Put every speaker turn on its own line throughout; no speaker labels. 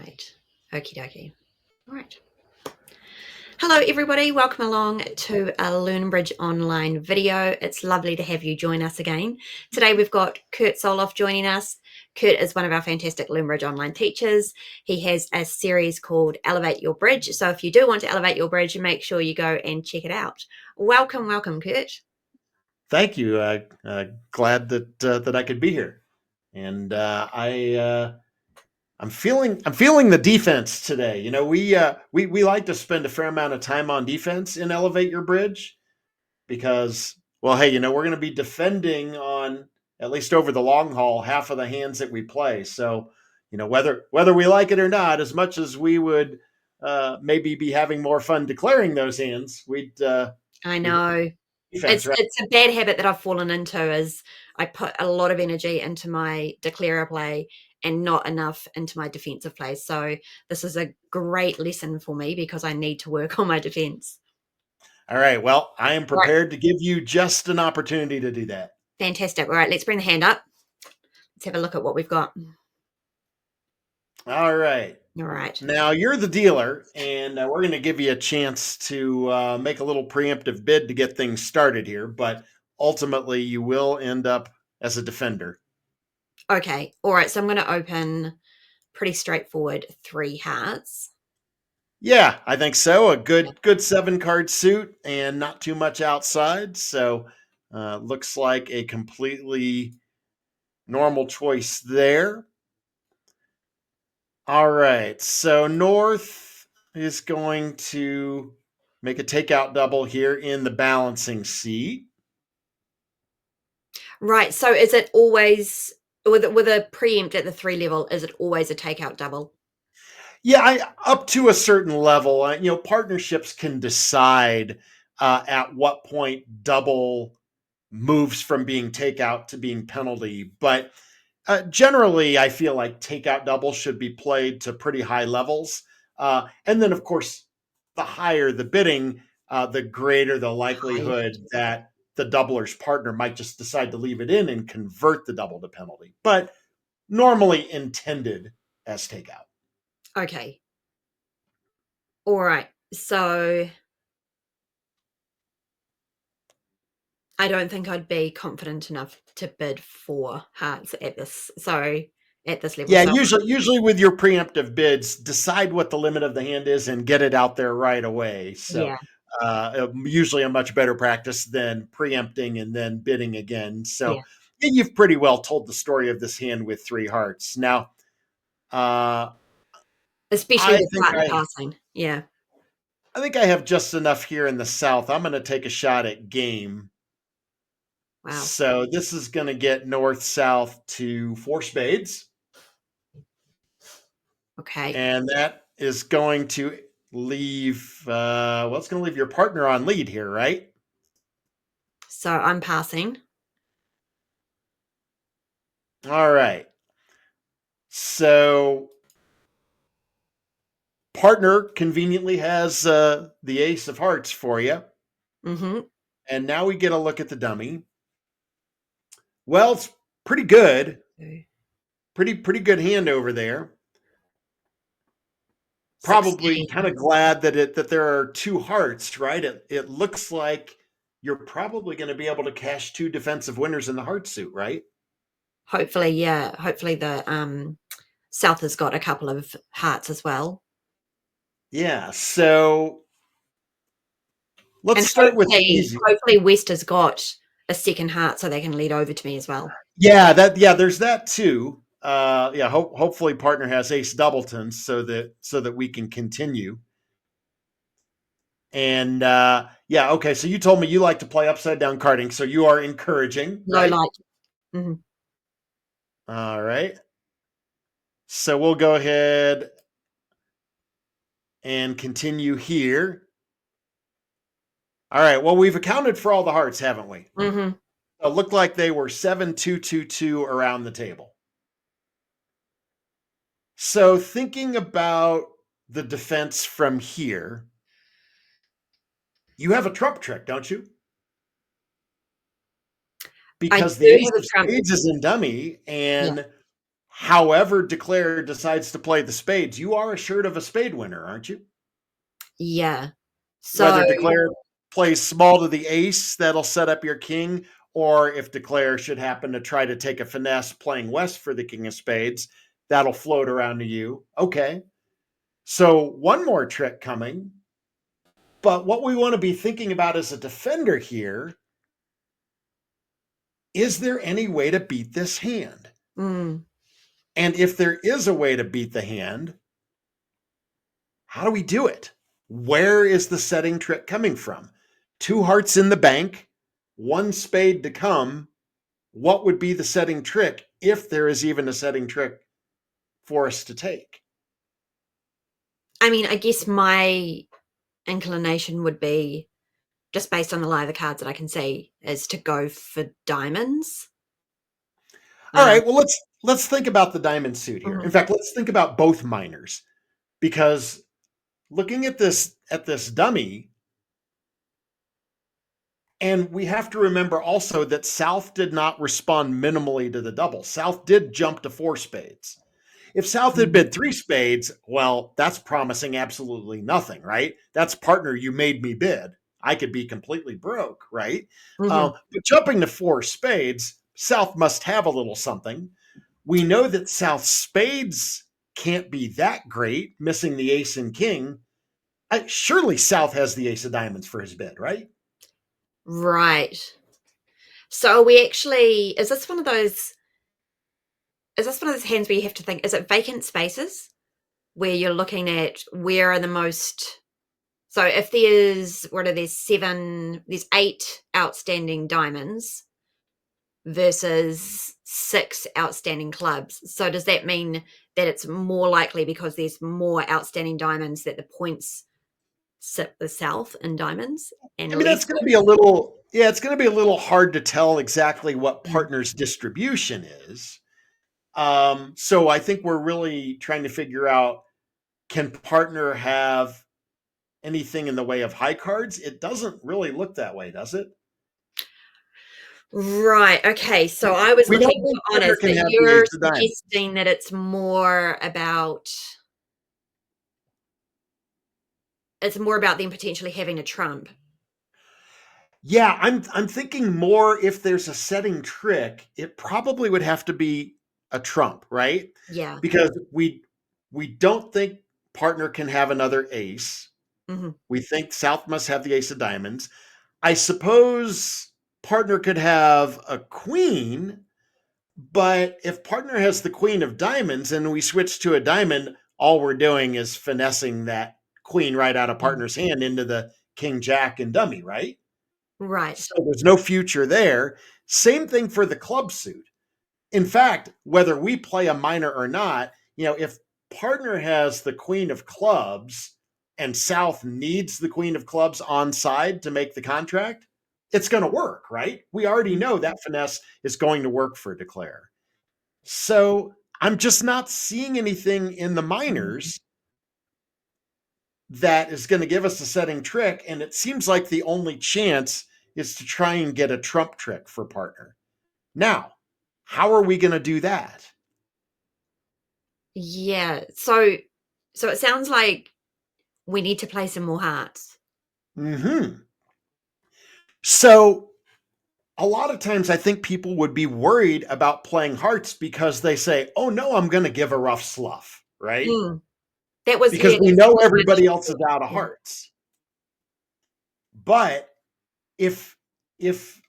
right. Okie dokie. All right. Hello, everybody. Welcome along to a LearnBridge online video. It's lovely to have you join us again. Today, we've got Curt Soloff joining us. Curt is one of our fantastic LearnBridge online teachers. He has a series called Elevate Your Bridge. So if you do want to elevate your bridge, make sure you go and check it out. Welcome, Curt.
Thank you. Glad that I could be here, and I'm feeling the defense today. You know, we like to spend a fair amount of time on defense in Elevate Your Bridge because, well, hey, we're going to be defending on, at least over the long haul, half of the hands that we play. So, whether we like it or not, as much as we would maybe be having more fun declaring those hands,
I know.
defense, right?
It's a bad habit that I've fallen into is I put a lot of energy into my declarer play and not enough into my defensive play. So this is a great lesson for me because I need to work on my defense.
All right. Well, I am
All right.
prepared to give you just an opportunity to do that.
Fantastic. All right, let's bring the hand up. Let's have a look at what we've got.
All right.
All right.
Now you're the dealer, and we're going to give you a chance to make a little preemptive bid to get things started here. But ultimately, you will end up as a defender.
Okay. All right. So I'm going to open pretty straightforward 3 hearts.
Yeah, I think so. A good 7-card suit and not too much outside. So looks like a completely normal choice there. All right. So North is going to make a takeout double here in the balancing seat.
Right. So is it always with a preempt at the 3 level, is it always a takeout double?
Yeah, up to a certain level, partnerships can decide at what point double moves from being takeout to being penalty. But generally, I feel like takeout doubles should be played to pretty high levels. And then, of course, the higher the bidding, the greater the likelihood that the doubler's partner might just decide to leave it in and convert the double to penalty. But normally intended as takeout.
Okay. All right. So I don't think I'd be confident enough to bid 4 hearts at this. So at this level.
Yeah,
So
usually with your preemptive bids, decide what the limit of the hand is and get it out there right away. So
yeah.
usually a much better practice than preempting and then bidding again. So
Yeah.
you've pretty well told the story of this hand with 3 hearts. Now,
Especially
I
with
think
partner passing. Yeah.
I think I have just enough here in the South. I'm going to take a shot at game.
Wow.
So this is going to get North South to 4 spades.
Okay.
And that is going to leave, it's going to leave your partner on lead here, right?
So I'm passing.
All right. So partner conveniently has the ace of hearts for you.
Mm-hmm.
And now we get a look at the dummy. Well, it's pretty good. Pretty good hand over there. Probably
16.
kind of glad that there are 2 hearts, right? It looks like you're probably going to be able to cash 2 defensive winners in the heart suit, right?
Hopefully, yeah. Hopefully the South has got a couple of hearts as well.
Yeah. So let's start with easy.
Hopefully West has got a second heart so they can lead over to me as well.
Yeah, there's that too. Hopefully partner has ace doubleton so that we can continue. And okay. So you told me you like to play upside down carding, so you are encouraging,
Low
right?
light. Mm-hmm.
All right. So we'll go ahead and continue here. All right. Well, we've accounted for all the hearts, haven't we?
Mm-hmm.
It looked like they were 7-2-2-2 around the table. So thinking about the defense from here, you have a trump trick, don't you? Because the ace of spades is in dummy, and However, Declare decides to play the spades, you are assured of a spade winner, aren't you?
Yeah. So,
Whether Declare plays small to the ace, that'll set up your king, or if Declare should happen to try to take a finesse playing West for the king of spades, that'll float around to you. Okay. So one more trick coming. But what we want to be thinking about as a defender here, is there any way to beat this hand?
mm,
And if there is a way to beat the hand, how do we do it? Where is the setting trick coming from? Two hearts in the bank, one spade to come. What would be the setting trick if there is even a setting trick for us to take?
I mean, I guess my inclination would be, just based on the lie of the cards that I can see, is to go for diamonds.
All
Um,
right, well let's think about the diamond suit here. In
mhm,
fact, let's think about both minors, because looking at this dummy, and we have to remember also that South did not respond minimally to the double. South did jump to four spades. If South had
mm,
bid three spades, well, that's promising absolutely nothing, right? That's partner, you made me bid. I could be completely broke, right?
mhm.
But jumping to four spades, South must have a little something. We know that South spades can't be that great, missing the ace and king. Surely South has the ace of diamonds for his bid, right?
Right. So we actually, is this one of those hands where you have to think, is it vacant spaces where you're looking at where are the most, so if there's, what are there's 8 outstanding diamonds versus 6 outstanding clubs. So does that mean that it's more likely because there's more outstanding diamonds that the points sit the south in diamonds and
I mean, that's
less?
going to be a little, yeah, it's going to be a little hard to tell exactly what
Mm.
partner's distribution is. So I think we're really trying to figure out, can partner have anything in the way of high cards? It doesn't really look that way, does it?
Right. Okay. So I was
We don't
looking
think
for
partner
honors,
can
but
have the
you're
ace of diamonds.
suggesting that it's more about them potentially having a trump.
Yeah, I'm thinking more, if there's a setting trick, it probably would have to be a trump, right?
Yeah.
Because we don't think partner can have another ace.
Hmm.
We think South must have the ace of diamonds. I suppose partner could have a queen, but if partner has the queen of diamonds and we switch to a diamond, all we're doing is finessing that queen right out of partner's hand into the king, jack, and dummy, right?
Right.
So there's no future there. Same thing for the club suit. In fact, whether we play a minor or not, if partner has the queen of clubs and South needs the queen of clubs on side to make the contract, it's going to work, right? We already know that finesse is going to work for Declare. So I'm just not seeing anything in the
Mhm.
minors that is going to give us a setting trick. And it seems like the only chance is to try and get a trump trick for partner. Now, how are we going to do that?
Yeah. So it sounds like we need to play some more hearts.
Hmm. So a lot of times I think people would be worried about playing hearts because they say, oh no, I'm going to give a rough slough, right?
Mm. That was,
Because
yeah,
we
that
know
was my
everybody
initial
else is
thought.
out of
Yeah.
hearts. But if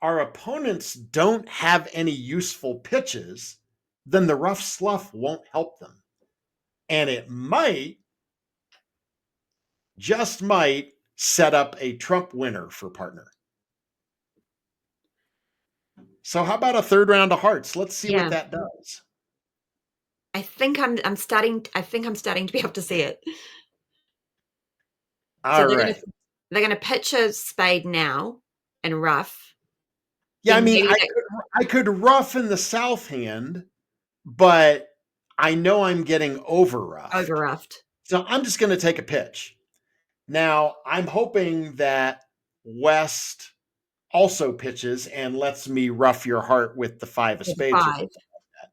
our opponents don't have any useful pitches, then the rough slough won't help them. And it might, just might, set up a trump winner for partner. So how about a third round of hearts? Let's see what
Yeah.
that does.
I think I'm starting to be able to see it. So
All right.
they're gonna pitch a spade now and rough,
Yeah, I
then
mean,
maybe that
I could rough in the south hand, but I know I'm getting over
over
roughed.
roughed.
So I'm just going to take a pitch. Now, I'm hoping that West also pitches and lets me rough your heart with the five of
With
spades or
5.
something like that.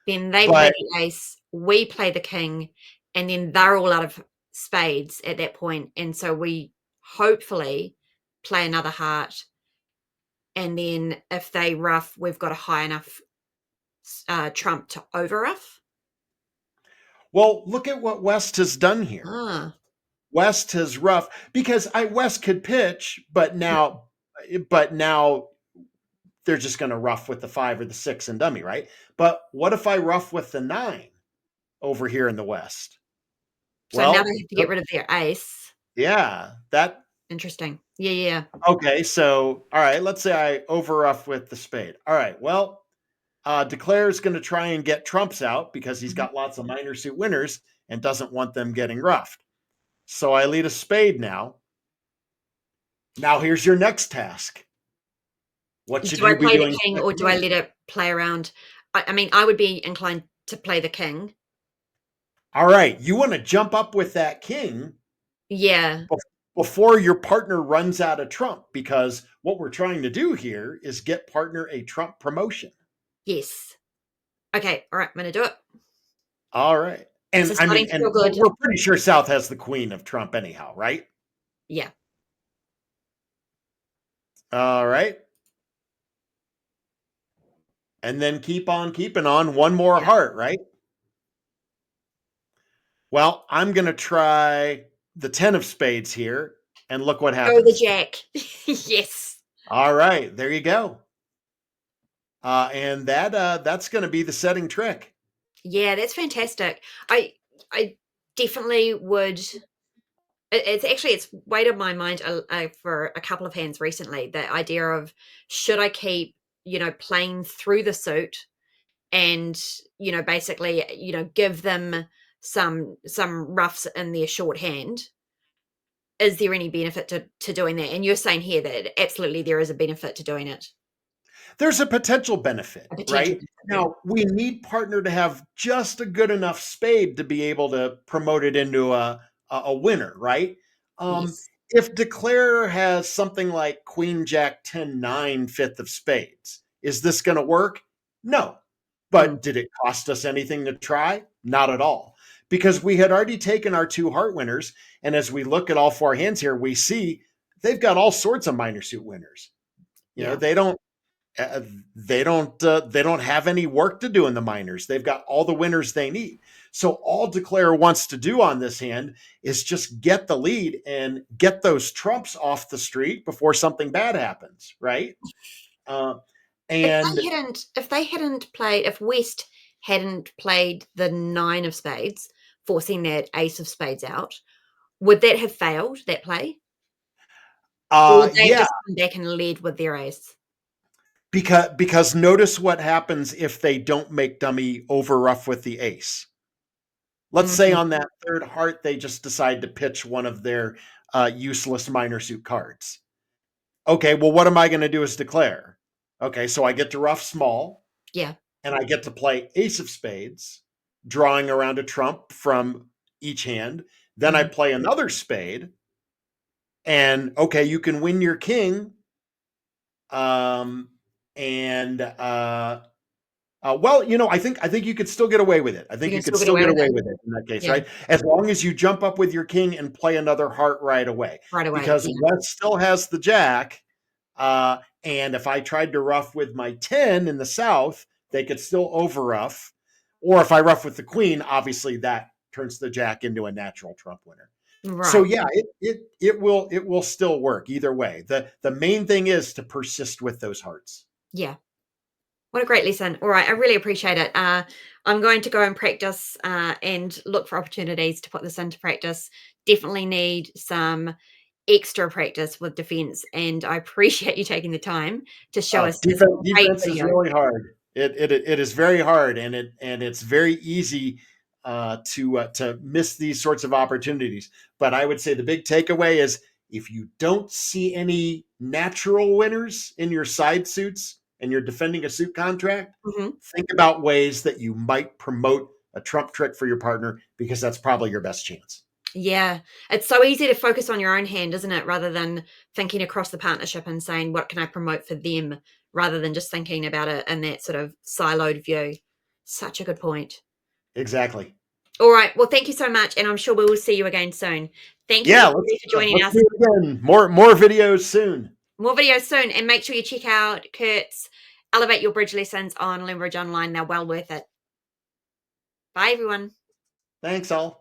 Then they play
But
the ace, we play the king, and then they're all out of spades at that point. And so we hopefully play another heart. And then if they ruff, we've got a high enough trump to over ruff.
well, look at what West has done here.
Ah,
West has rough because West could pitch, but now they're just going to rough with the 5 or the 6 and dummy, right? But what if I rough with the 9 over here in the West?
so now they
Well,
have to get rid of their ace.
yeah, that
Interesting. Yeah, yeah.
okay. So, all right, let's say I over rough with the spade. All right, well, Declare's going to try and get trumps out because he's
Mhm.
got lots of minor suit winners and doesn't want them getting roughed. So I lead a spade now. Now here's your next task. What should
Do I
you be
play the
doing
king or
second
do I
in?
let it play around? I mean, I would be inclined to play the king.
All right, you want to jump up with that king
Yeah.
before your partner runs out of trump because what we're trying to do here is get partner a trump promotion.
Yes. Okay. All right. I'm going to do it.
All right.
This
And
is
I
starting
mean,
to
and
feel good.
we're pretty sure South has the queen of trump anyhow, right?
Yeah.
All right. And then keep on keeping on one more
Yeah.
heart, right? Well, I'm going to try the 10 of spades here and look what
Go the
happens.
jack. Yes.
All right, there you go. And that's going to be the setting trick.
Yeah, that's fantastic. I definitely would. It's actually it's weighed on my mind for a couple of hands recently. The idea of should I keep playing through the suit and basically give them some roughs in their shorthand. Is there any benefit to doing that? And you're saying here that absolutely there is a benefit to doing it.
There's a potential benefit,
A potential
right?
benefit, yeah.
Now, we need partner to have just a good enough spade to be able to promote it into a winner, right?
Yes.
If Declare has something like Queen Jack 10 9 fifth of spades, is this going to work? No.
Mm,
But did it cost us anything to try? Not at all. Because we had already taken our 2 heart winners. And as we look at all 4 hands here, we see they've got all sorts of minor suit winners. You know,
yeah.
uh, they don't have any work to do in the minors. They've got all the winners they need. So all Declare wants to do on this hand is just get the lead and get those trumps off the street before something bad happens, right? Uh, and
If West hadn't played the 9 of spades, forcing that ace of spades out, would that have failed, that play? Or would they have
yeah,
just come back and led with their ace?
because notice what happens if they don't make dummy over rough with the ace. Let's say
Mhm,
on that third heart they just decide to pitch one of their useless minor suit cards. Okay, well, what am I going to do as Declare? Okay, so I get to rough small
yeah,
and I get to play ace of spades, drawing around a trump from each hand. Then I
mhm.
play another spade, and okay, you can win your king. Um, and well, I think you could still get away with it. I
You
think
can
you could
still get
still
away
get
with
away
it?
with it in that case,
Yeah,
right? As long as you jump up with your king and play another heart right away,
right away,
because
yeah.
West still has the jack. And if I tried to rough with my 10 in the south, they could still over rough. Or if I rough with the queen, obviously that turns the jack into a natural trump winner. So
Right,
yeah, it will still work either way. The main thing is to persist with those hearts.
yeah. What a great lesson. All right, I really appreciate it. I'm going to go and practice and look for opportunities to put this into practice. Definitely need some extra practice with defense, and I appreciate you taking the time to show us this great
Defense is
video.
really hard. It is very hard, and it's very easy to miss these sorts of opportunities. But I would say the big takeaway is if you don't see any natural winners in your side suits and you're defending a suit contract,
Mhm.
think about ways that you might promote a trump trick for your partner because that's probably your best chance.
Yeah, it's so easy to focus on your own hand, isn't it? Rather than thinking across the partnership and saying, what can I promote for them, rather than just thinking about it in that sort of siloed view. Such a good point.
Exactly.
All right. Well, thank you so much. And I'm sure we will see you again soon. Thank you
Yeah,
everybody for joining
let's
us.
do it again. More videos soon.
More videos soon. And make sure you check out Curt's Elevate Your Bridge lessons on Learn Bridge Online. They're well worth it. Bye, everyone.
Thanks all.